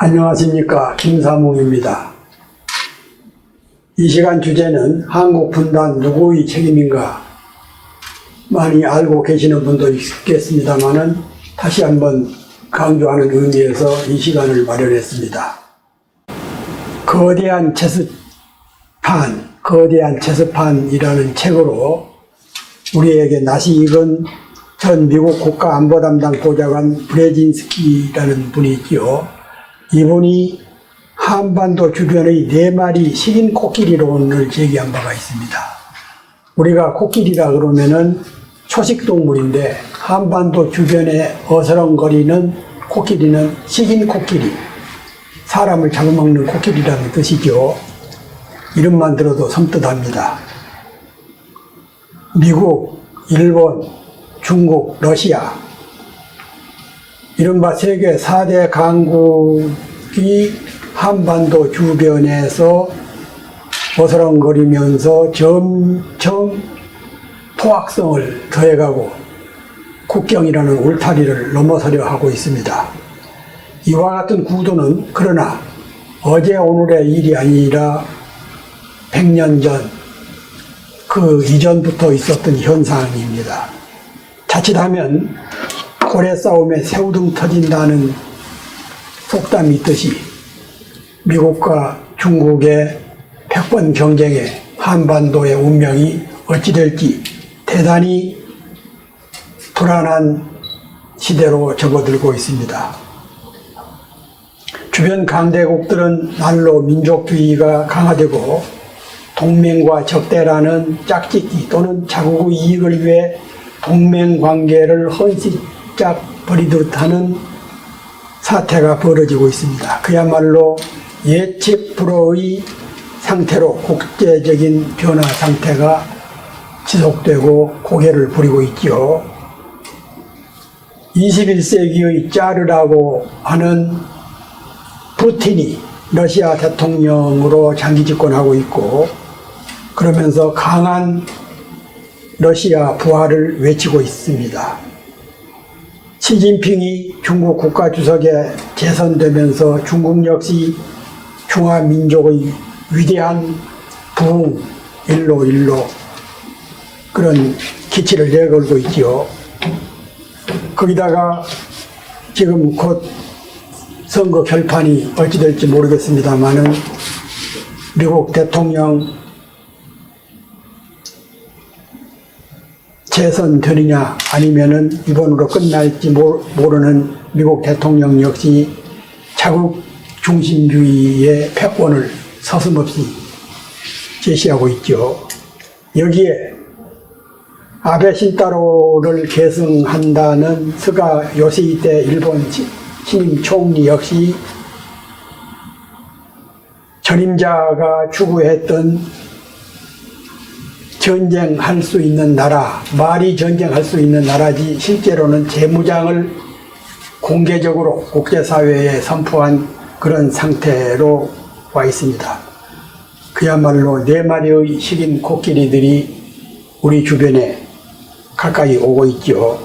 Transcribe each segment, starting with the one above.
안녕하십니까, 김사몽입니다. 이 시간 주제는 한국 분단 누구의 책임인가? 많이 알고 계시는 분도 있겠습니다만은 다시 한번 강조하는 의미에서 이 시간을 마련했습니다. 거대한 체스판이라는 책으로 우리에게 낯이 익은 전 미국 국가안보담당 보좌관 브레진스키라는 분이 있지요. 이분이 한반도 주변의 4마리 식인 코끼리론을 제기한 바가 있습니다. 우리가 코끼리라 그러면은 초식동물인데 한반도 주변에 어스렁거리는 코끼리는 식인 코끼리, 사람을 잡아먹는 코끼리라는 뜻이죠. 이름만 들어도 섬뜩합니다. 미국, 일본, 중국, 러시아, 이른바 세계 4대 강국이 한반도 주변에서 어스렁거리면서 점점 포악성을 더해가고 국경이라는 울타리를 넘어서려 하고 있습니다. 이와 같은 구도는 그러나 어제 오늘의 일이 아니라 100년 전, 그 이전부터 있었던 현상입니다. 자칫하면 고래 싸움에 새우등 터진다는 속담이 있듯이 미국과 중국의 100번 경쟁에 한반도의 운명이 어찌 될지 대단히 불안한 시대로 접어들고 있습니다. 주변 강대국들은 날로 민족주의가 강화되고 동맹과 적대라는 짝짓기 또는 자국의 이익을 위해 동맹관계를 헌시짝 버리듯 하는 사태가 벌어지고 있습니다. 그야말로 예측 불허의 상태로 국제적인 변화 상태가 지속되고 고개를 부리고 있죠. 21세기의 짜르라고 하는 푸틴이 러시아 대통령으로 장기 집권하고 있고, 그러면서 강한 러시아 부활을 외치고 있습니다. 시진핑이 중국 국가주석에 재선되면서 중국 역시 중화민족의 위대한 부흥 일로 그런 기치를 내걸고 있지요. 거기다가 지금 곧 선거 결판이 어찌 될지 모르겠습니다만은 미국 대통령 재선되느냐 아니면은 이번으로 끝날지 모르는 미국 대통령 역시 자국 중심주의의 패권을 서슴없이 제시하고 있죠. 여기에 아베 신타로를 계승한다는 스가 요시히데 일본 신임 총리 역시 전임자가 추구했던 전쟁할 수 있는 나라, 말이 전쟁할 수 있는 나라지 실제로는 재무장을 공개적으로 국제사회에 선포한 그런 상태로 와 있습니다. 그야말로 4마리의 식인 코끼리들이 우리 주변에 가까이 오고 있죠.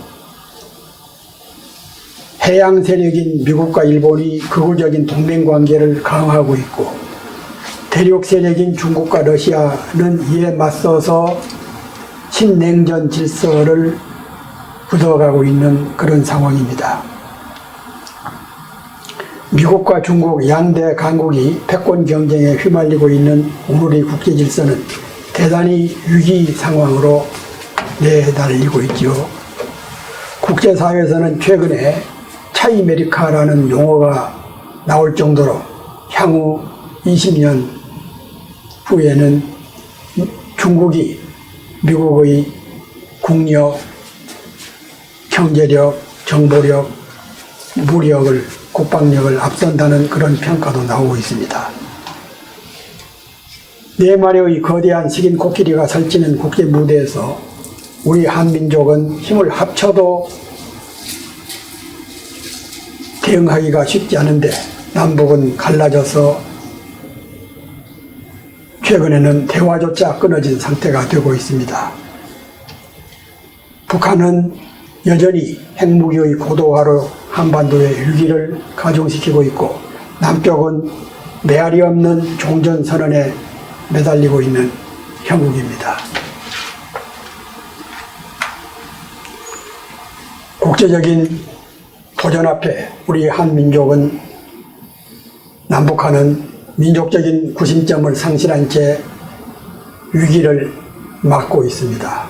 해양 세력인 미국과 일본이 극우적인 동맹관계를 강화하고 있고, 대륙 세력인 중국과 러시아는 이에 맞서서 신냉전 질서를 굳어가고 있는 그런 상황입니다. 미국과 중국 양대 강국이 패권 경쟁에 휘말리고 있는 오늘의 국제 질서는 대단히 위기 상황으로 내달리고 있죠. 국제사회에서는 최근에 차이메리카라는 용어가 나올 정도로 향후 20년 후에는 중국이 미국의 국력, 경제력, 정보력, 무력을, 국방력을 앞선다는 그런 평가도 나오고 있습니다. 4마리의 거대한 식인 코끼리가 설치는 국제 무대에서 우리 한민족은 힘을 합쳐도 대응하기가 쉽지 않은데 남북은 갈라져서 최근에는 대화조차 끊어진 상태가 되고 있습니다. 북한은 여전히 핵무기의 고도화로 한반도의 위기를 가중시키고 있고, 남쪽은 메아리 없는 종전선언에 매달리고 있는 형국입니다. 국제적인 도전 앞에 우리 한민족은 남북한은 민족적인 구심점을 상실한 채 위기를 맞고 있습니다.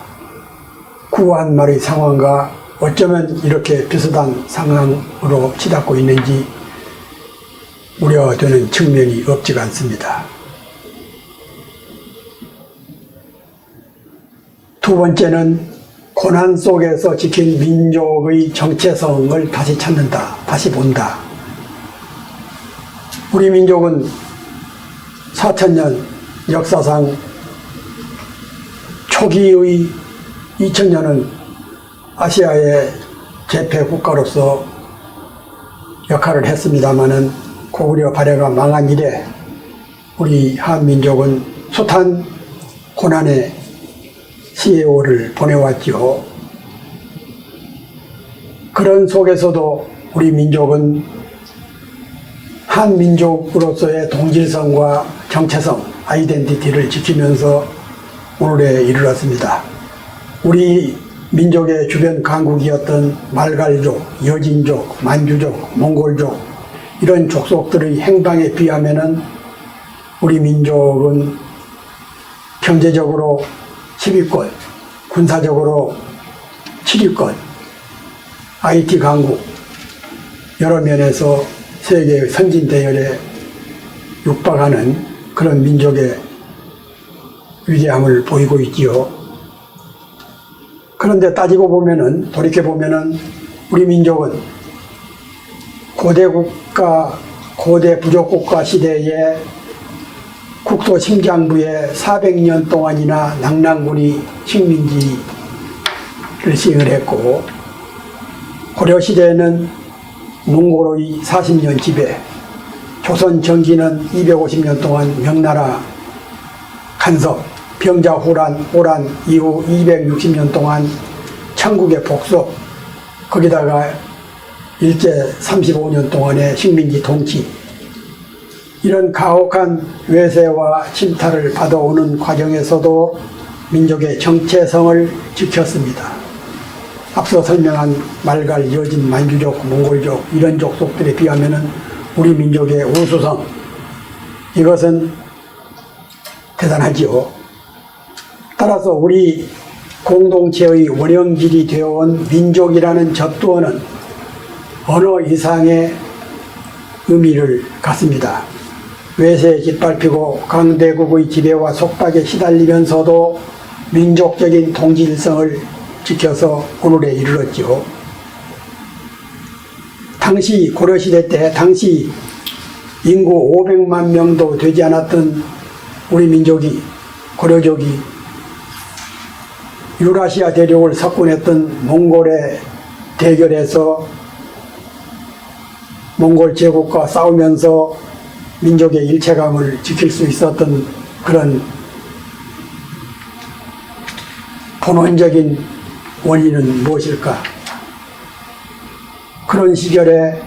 구한말의 상황과 어쩌면 이렇게 비슷한 상황으로 치닫고 있는지 우려되는 측면이 없지가 않습니다. 두 번째는 고난 속에서 지킨 민족의 정체성을 다시 찾는다, 다시 본다. 우리 민족은 4,000년 역사상 초기의 2000년은 아시아의 제패 국가로서 역할을 했습니다마는 고구려 발해가 망한 이래 우리 한민족은 숱한 고난의 시해오를 보내왔지요. 그런 속에서도 우리 민족은 한민족으로서의 동질성과 정체성, 아이덴티티를 지키면서 오늘에 이르렀습니다. 우리 민족의 주변 강국이었던 말갈족, 여진족, 만주족, 몽골족 이런 족속들의 행방에 비하면은 우리 민족은 경제적으로 10위권, 군사적으로 7위권, IT 강국, 여러 면에서 세계의 선진 대열에 육박하는 그런 민족의 위대함을 보이고 있지요. 그런데 따지고 보면은, 돌이켜보면은 우리 민족은 고대 국가, 고대 부족국가 시대에 국토 심장부에 400년 동안이나 낙랑군이 식민지를 시행을 했고, 고려시대에는 몽골의 40년 지배, 조선 정기는 250년 동안 명나라 간섭, 병자호란, 오란 이후 260년 동안 천국의 복속, 거기다가 일제 35년 동안의 식민지 통치, 이런 가혹한 외세와 침탈을 받아오는 과정에서도 민족의 정체성을 지켰습니다. 앞서 설명한 말갈, 여진, 만주족, 몽골족 이런 족속들에 비하면은 우리 민족의 우수성, 이것은 대단하지요. 따라서 우리 공동체의 원형질이 되어온 민족이라는 젖도어는 언어 이상의 의미를 갖습니다. 외세에 깃밟히고 강대국의 지배와 속박에 시달리면서도 민족적인 동질성을 지켜서 오늘에 이르렀죠. 당시 고려시대 때 당시 인구 500만 명도 되지 않았던 우리 민족이, 고려족이 유라시아 대륙을 석권했던 몽골의 대결에서 몽골 제국과 싸우면서 민족의 일체감을 지킬 수 있었던 그런 본원적인 원인은 무엇일까? 그런 시절에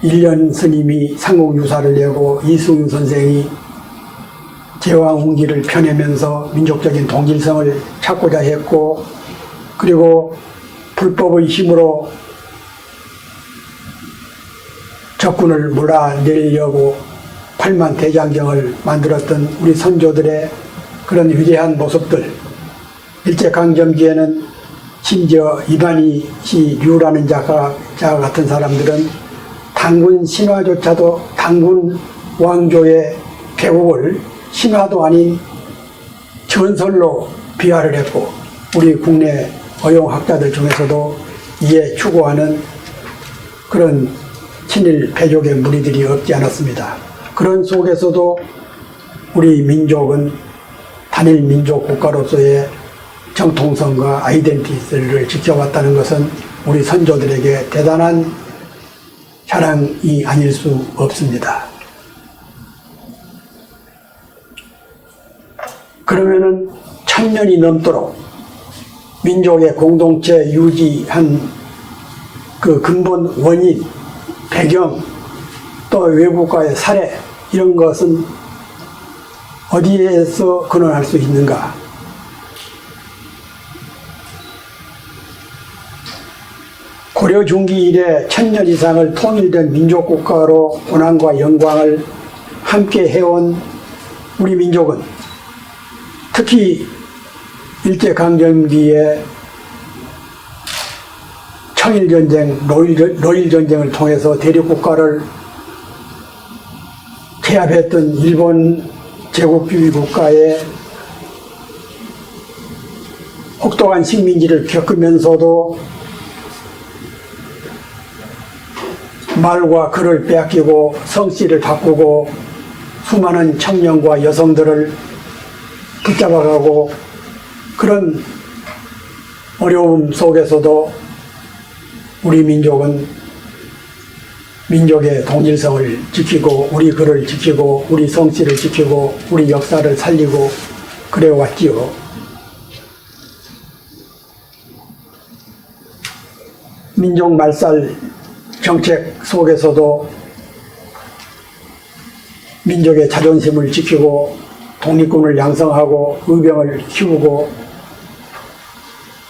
일련 스님이 삼국유사를 내고 이승유 선생이 제왕웅기를 펴내면서 민족적인 동질성을 찾고자 했고, 그리고 불법의 힘으로 적군을 몰아내려고 8만 대장경을 만들었던 우리 선조들의 그런 위대한 모습들, 일제강점기에는 심지어 이반희 씨 류라는 작가 같은 사람들은 당군 신화조차도 당군 왕조의 개국을 신화도 아닌 전설로 비하를 했고, 우리 국내 어용학자들 중에서도 이에 추구하는 그런 친일 패족의 무리들이 없지 않았습니다. 그런 속에서도 우리 민족은 단일 민족 국가로서의 정통성과 아이덴티티를 지켜왔다는 것은 우리 선조들에게 대단한 자랑이 아닐 수 없습니다. 그러면은 1000년이 넘도록 민족의 공동체 유지한 그 근본 원인, 배경, 또 외국과의 사례 이런 것은 어디에서 근원할 수 있는가? 고려 중기 이래 1000년 이상을 통일된 민족국가로 고난과 영광을 함께 해온 우리 민족은 특히 일제강점기에 청일전쟁, 노일전쟁을 통해서 대륙국가를 제압했던 일본 제국주의 국가의 혹독한 식민지를 겪으면서도 말과 글을 빼앗기고 성씨를 바꾸고 수많은 청년과 여성들을 붙잡아가고 그런 어려움 속에서도 우리 민족은 민족의 동일성을 지키고 우리 글을 지키고 우리 성씨를 지키고 우리 역사를 살리고 그래 왔지요. 민족 말살 정책 속에서도 민족의 자존심을 지키고 독립군을 양성하고 의병을 키우고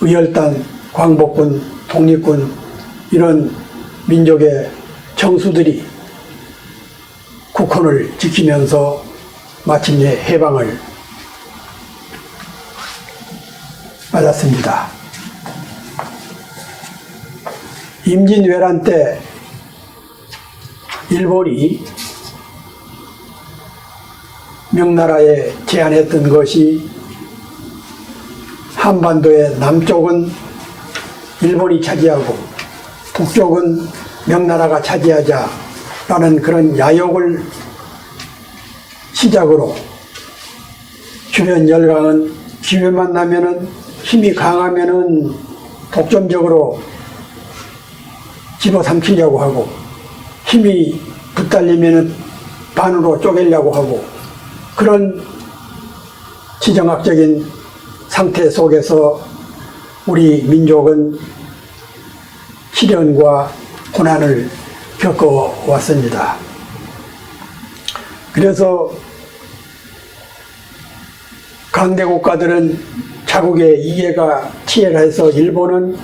의열단, 광복군, 독립군 이런 민족의 정수들이 국헌을 지키면서 마침내 해방을 맞았습니다. 임진왜란 때 일본이 명나라에 제안했던 것이 한반도의 남쪽은 일본이 차지하고 북쪽은 명나라가 차지하자라는 그런 야욕을 시작으로 주변 열강은 기회만 나면은 힘이 강하면은 독점적으로 집어삼키려고 하고 힘이 붙달리면은 반으로 쪼개려고 하고 그런 지정학적인 상태 속에서 우리 민족은 시련과 고난을 겪어왔습니다. 그래서 강대국가들은 자국의 이해가 치열해서 일본은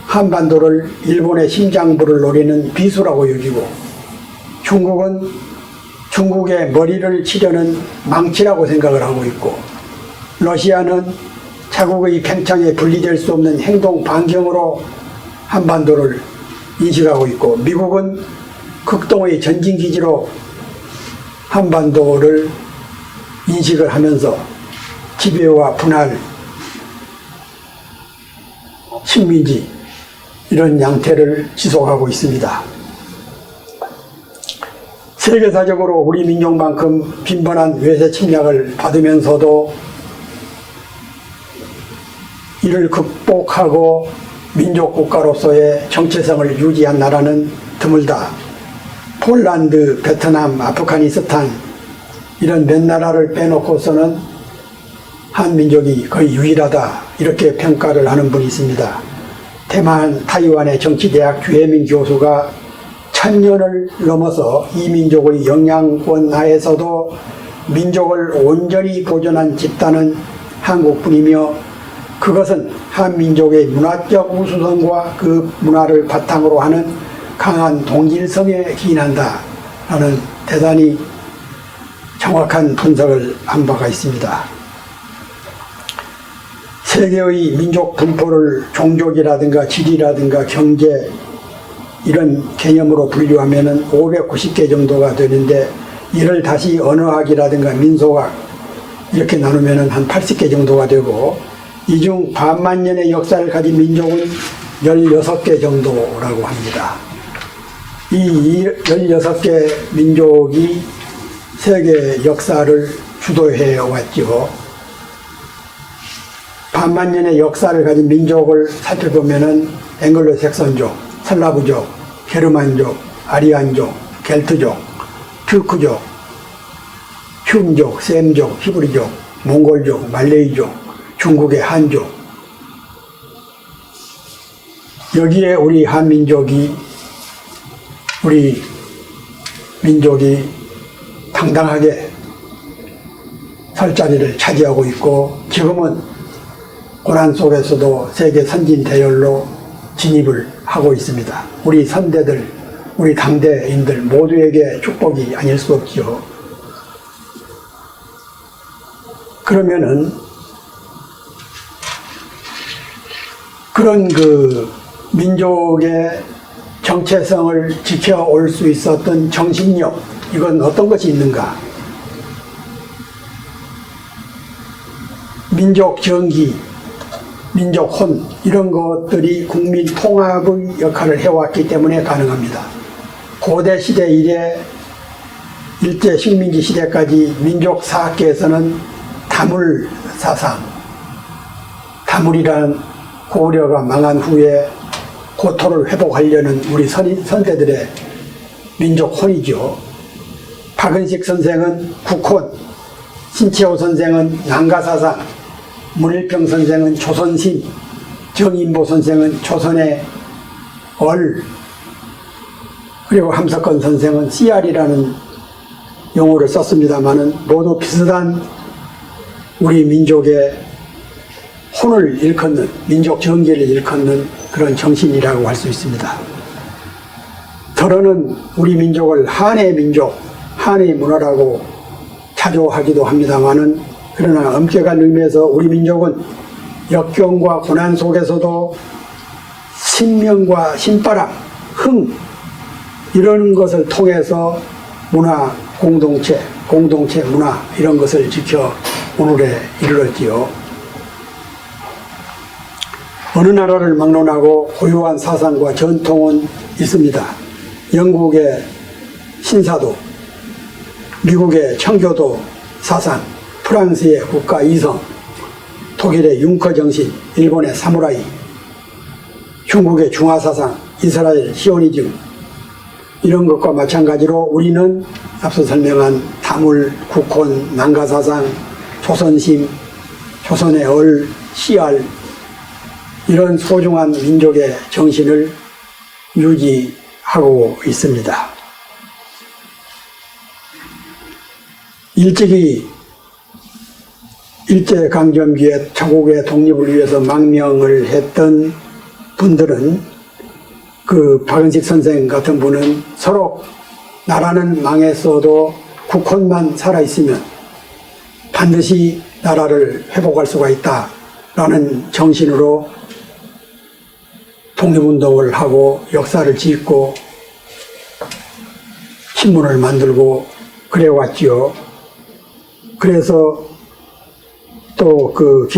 한반도를 일본의 심장부를 노리는 비수라고 여기고 중국은 중국의 머리를 치려는 망치라고 생각을 하고 있고 러시아는 자국의 팽창에 분리될 수 없는 행동 반경으로 한반도를 인식하고 있고 미국은 극동의 전진기지로 한반도를 인식을 하면서 지배와 분할, 식민지 이런 양태를 지속하고 있습니다. 세계사적으로 우리 민족만큼 빈번한 외세 침략을 받으면서도 이를 극복하고 민족국가로서의 정체성을 유지한 나라는 드물다. 폴란드, 베트남, 아프가니스탄 이런 몇 나라를 빼놓고서는 한민족이 거의 유일하다 이렇게 평가를 하는 분이 있습니다. 대만, 타이완의 정치대학 주혜민 교수가 1000년을 넘어서 이 민족의 영향권 하에서도 민족을 온전히 보존한 집단은 한국뿐이며 그것은 한민족의 문화적 우수성과 그 문화를 바탕으로 하는 강한 동질성에 기인한다 라는 대단히 정확한 분석을 한 바가 있습니다. 세계의 민족 분포를 종족이라든가 지리라든가 경제 이런 개념으로 분류하면 590개 정도가 되는데 이를 다시 언어학이라든가 민속학 이렇게 나누면 한 80개 정도가 되고 이 중 반만 년의 역사를 가진 민족은 16개 정도라고 합니다. 이 16개 민족이 세계 역사를 주도해 왔죠. 반만 년의 역사를 가진 민족을 살펴보면은 앵글로색선족, 슬라브족, 게르만족, 아리안족, 겔트족, 튜크족, 흉족, 셈족, 히브리족, 몽골족, 말레이족, 중국의 한족 여기에 우리 한민족이 우리 민족이 당당하게 설 자리를 차지하고 있고, 지금은 고난 속에서도 세계 선진 대열로 진입을 하고 있습니다. 우리 선대들, 우리 당대인들 모두에게 축복이 아닐 수 없지요. 그러면은 그런 그 민족의 정체성을 지켜올 수 있었던 정신력, 이건 어떤 것이 있는가? 민족 정기, 민족 혼, 이런 것들이 국민 통합의 역할을 해왔기 때문에 가능합니다. 고대 시대 이래 일제 식민지 시대까지 민족 사학계에서는 다물 사상, 다물이란 고려가 망한 후에 고토를 회복하려는 우리 선대들의 민족 혼이죠. 박은식 선생은 국혼, 신채호 선생은 난가사상, 문일평 선생은 조선신, 정인보 선생은 조선의 얼, 그리고 함석헌 선생은 씨알이라는 용어를 썼습니다마는 모두 비슷한 우리 민족의 혼을 일컫는, 민족 정기를 일컫는 그런 정신이라고 할 수 있습니다. 더러는 우리 민족을 한의 민족, 한의 문화라고 자조하기도 합니다마는, 그러나 엄격한 의미에서 우리 민족은 역경과 고난 속에서도 신명과 신바람, 흥, 이런 것을 통해서 문화 공동체, 공동체 문화 이런 것을 지켜 오늘에 이르렀지요. 어느 나라를 막론하고 고유한 사상과 전통은 있습니다. 영국의 신사도, 미국의 청교도 사상, 프랑스의 국가 이성, 독일의 융커 정신, 일본의 사무라이, 중국의 중화사상, 이스라엘 시오니즘, 이런 것과 마찬가지로 우리는 앞서 설명한 다물, 국혼, 난가사상, 조선심, 조선의 얼, 씨알, 이런 소중한 민족의 정신을 유지하고 있습니다. 일찍이 일제강점기에 자국의 독립을 위해서 망명을 했던 분들은, 그 박은식 선생 같은 분은 서로 나라는 망했어도 국혼만 살아있으면 반드시 나라를 회복할 수가 있다라는 정신으로 독립운동을 하고 역사를 짓고 신문을 만들고 그래왔지요. 그래서 또 그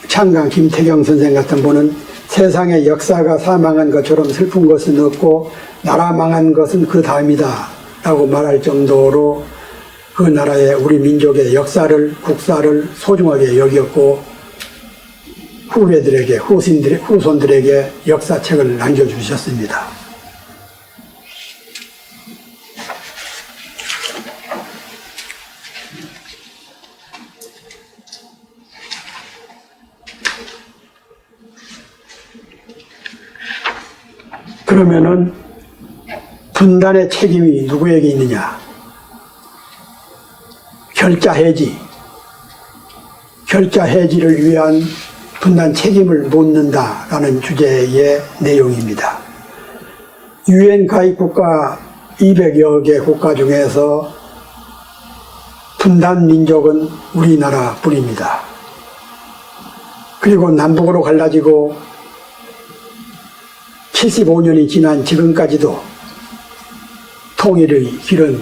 창강 김태경 선생 같은 분은 세상의 역사가 사망한 것처럼 슬픈 것은 없고 나라 망한 것은 그 다음이다 라고 말할 정도로 그 나라의 우리 민족의 역사를, 국사를 소중하게 여겼고 후배들에게, 후손들에게 역사책을 남겨주셨습니다. 그러면은 분단의 책임이 누구에게 있느냐? 결자 해지를 위한 분단 책임을 묻는다라는 주제의 내용입니다. 유엔 가입 국가 200여 개 국가 중에서 분단 민족은 우리나라뿐입니다. 그리고 남북으로 갈라지고 75년이 지난 지금까지도 통일의 길은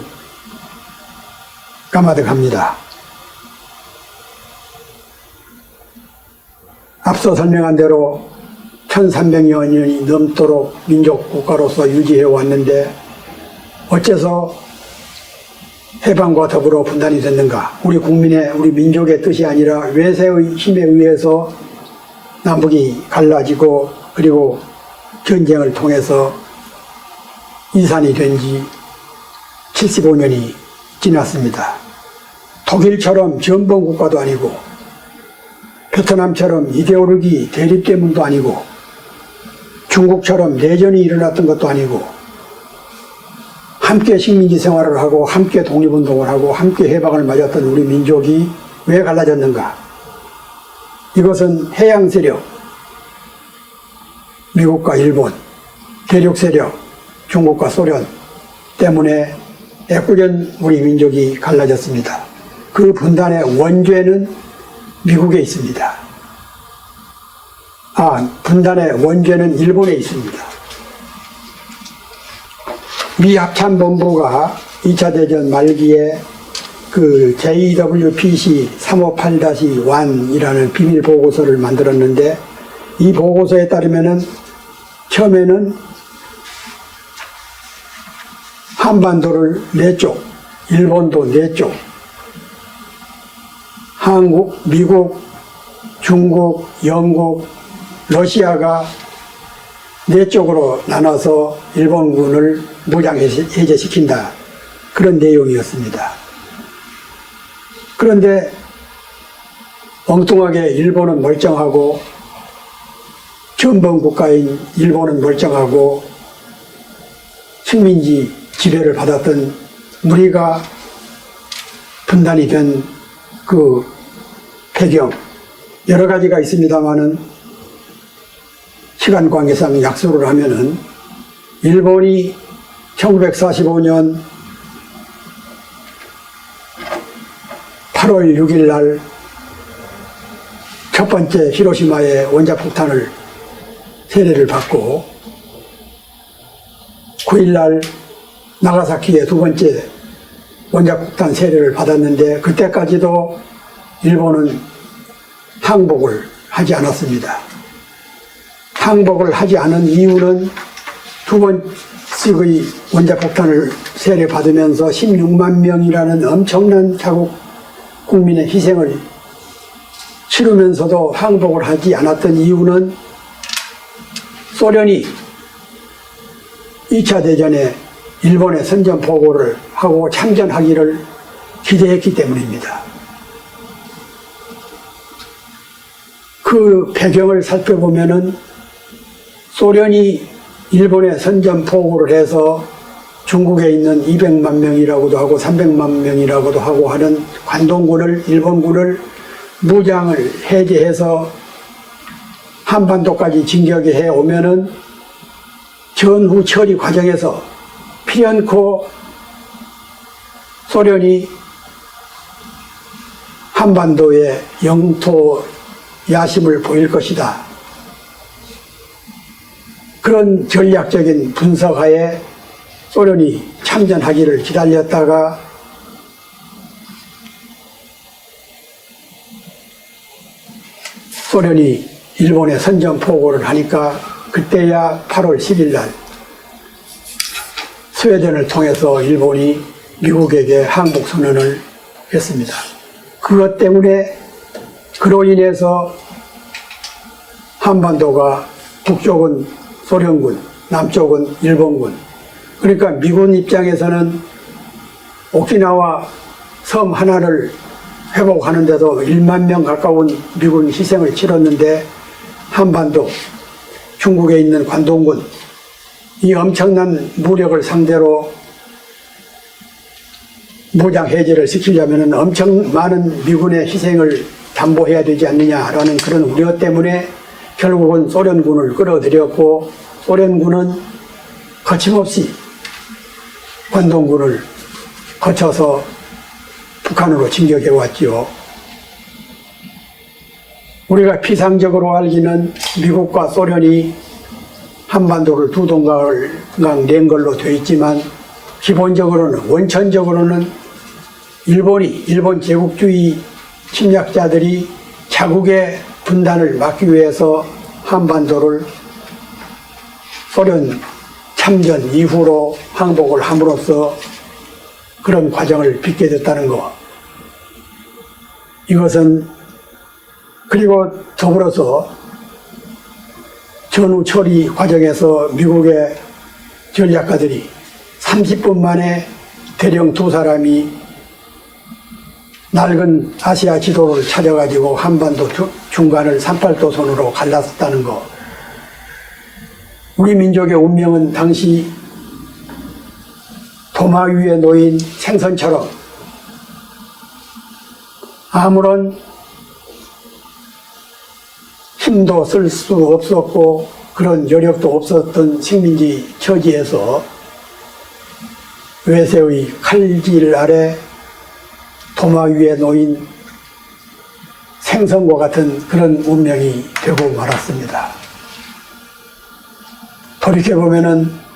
까마득합니다. 앞서 설명한 대로 1300여 년이 넘도록 민족 국가로서 유지해 왔는데 어째서 해방과 더불어 분단이 됐는가? 우리 국민의, 우리 민족의 뜻이 아니라 외세의 힘에 의해서 남북이 갈라지고 그리고 전쟁을 통해서 이산이 된 지 75년이 지났습니다. 독일처럼 전범 국가도 아니고 베트남처럼 이데올로기 대립 때문도 아니고 중국처럼 내전이 일어났던 것도 아니고 함께 식민지 생활을 하고 함께 독립운동을 하고 함께 해방을 맞았던 우리 민족이 왜 갈라졌는가? 이것은 해양 세력, 미국과 일본, 대륙 세력, 중국과 소련 때문에 애꿎은 우리 민족이 갈라졌습니다. 그 분단의 원죄는 미국에 있습니다. 분단의 원죄는 일본에 있습니다. 미 합참본부가 2차 대전 말기에 그 JWPC 358-1이라는 비밀 보고서를 만들었는데, 이 보고서에 따르면은 처음에는 한반도를 4쪽, 일본도 4쪽, 한국, 미국, 중국, 영국, 러시아가 4쪽으로 나눠서 일본군을 무장 해제시킨다. 그런 내용이었습니다. 그런데 엉뚱하게 일본은 멀쩡하고, 전범 국가인 일본은 멀쩡하고, 식민지 지배를 받았던 우리가 분단이 된 그 배경, 여러 가지가 있습니다만은 시간 관계상 약속을 하면은, 일본이 1945년 8월 6일 날 첫 번째 히로시마의 원자폭탄을 세례를 받고, 9일 날 나가사키의 두 번째 원자폭탄 세례를 받았는데, 그때까지도 일본은 항복을 하지 않았습니다. 항복을 하지 않은 이유는 두 번씩의 원자폭탄을 세례받으면서 16만 명이라는 엄청난 자국 국민의 희생을 치르면서도 항복을 하지 않았던 이유는 소련이 2차 대전에 일본의 선전포고를 하고 참전하기를 기대했기 때문입니다. 그 배경을 살펴보면은 소련이 일본에 선전포고를 해서 중국에 있는 200만 명이라고도 하고 300만 명이라고도 하고 하는 관동군을, 일본군을 무장을 해제해서 한반도까지 진격해 해 오면은 전후 처리 과정에서 피연코 소련이 한반도에 영토 야심을 보일 것이다. 그런 전략적인 분석하에 소련이 참전하기를 기다렸다가 소련이 일본에 선전포고를 하니까 그때야 8월 10일 날 스웨덴을 통해서 일본이 미국에게 항복 선언을 했습니다. 그것 때문에, 그로 인해서 한반도가 북쪽은 소련군, 남쪽은 일본군, 그러니까 미군 입장에서는 오키나와 섬 하나를 회복하는 데도 1만 명 가까운 미군 희생을 치렀는데, 한반도, 중국에 있는 관동군, 이 엄청난 무력을 상대로 무장 해제를 시키려면 엄청 많은 미군의 희생을 담보해야 되지 않느냐라는 그런 우려 때문에 결국은 소련군을 끌어들였고, 소련군은 거침없이 관동군을 거쳐서 북한으로 진격해 왔지요. 우리가 피상적으로 알기는 미국과 소련이 한반도를 두 동강 낸 걸로 되어 있지만, 기본적으로는, 원천적으로는 일본 제국주의 침략자들이 자국의 분단을 막기 위해서 한반도를 소련 참전 이후로 항복을 함으로써 그런 과정을 빚게 됐다는 것. 이것은, 그리고 더불어서 전후 처리 과정에서 미국의 전략가들이 30분 만에 대령 두 사람이 낡은 아시아 지도를 찾아가지고 한반도 중간을 38도선으로 갈랐었다는 것. 우리 민족의 운명은 당시 도마 위에 놓인 생선처럼 아무런 힘도 쓸 수 없었고 그런 여력도 없었던 식민지 처지에서 외세의 칼질 아래 도마 위에 놓인 생선과 같은 그런 운명이 되고 말았습니다. 돌이켜보면은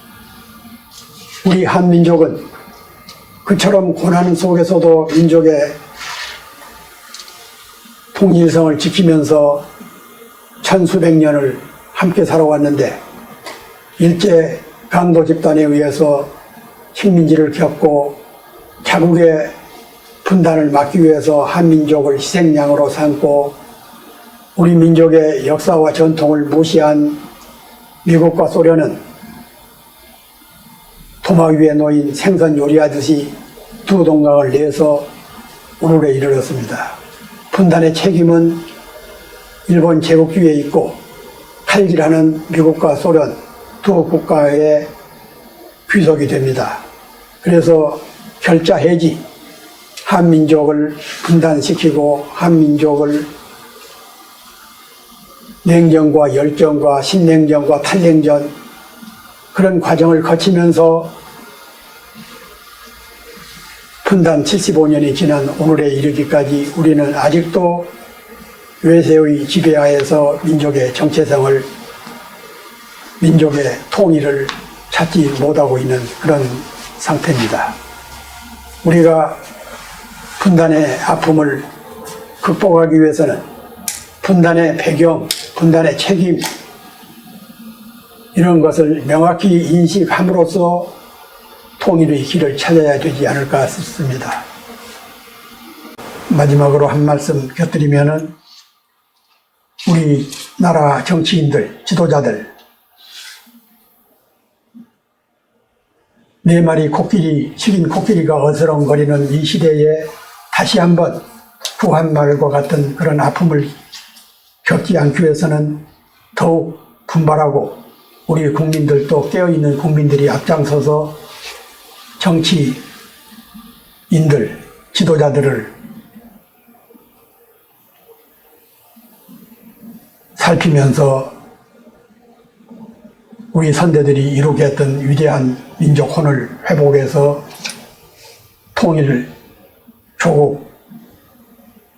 우리 한민족은 그처럼 고난 속에서도 민족의 통일성을 지키면서 천수백 년을 함께 살아왔는데 일제 강도 집단에 의해서 식민지를 겪고 자국의 분단을 막기 위해서 한민족을 희생양으로 삼고 우리 민족의 역사와 전통을 무시한 미국과 소련은 도마 위에 놓인 생선 요리하듯이 두 동강을 내서 오늘에 이르렀습니다. 분단의 책임은 일본 제국주의에 있고 칼질하는 미국과 소련 두 국가의 귀속이 됩니다. 그래서 결자 해지, 한민족을 분단시키고 한민족을 냉전과 열전과 신냉전과 탈냉전 그런 과정을 거치면서 분단 75년이 지난 오늘에 이르기까지 우리는 아직도 외세의 지배하에서 민족의 정체성을, 민족의 통일을 찾지 못하고 있는 그런 상태입니다. 우리가 분단의 아픔을 극복하기 위해서는 분단의 배경, 분단의 책임 이런 것을 명확히 인식함으로써 통일의 길을 찾아야 되지 않을까 싶습니다. 마지막으로 한 말씀 곁들이면은 우리나라 정치인들, 지도자들 네 마리 코끼리, 식인 코끼리가 어스렁거리는 이 시대에 다시 한번 구한말과 같은 그런 아픔을 겪지 않기 위해서는 더욱 분발하고 우리 국민들도 깨어있는 국민들이 앞장서서 정치인들, 지도자들을 살피면서 우리 선대들이 이루게 했던 위대한 민족혼을 회복해서 통일, 조국,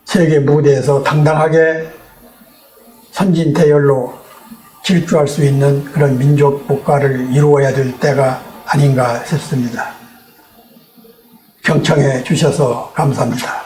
세계 무대에서 당당하게 선진대열로 질주할 수 있는 그런 민족 국가를 이루어야 될 때가 아닌가 싶습니다. 경청해 주셔서 감사합니다.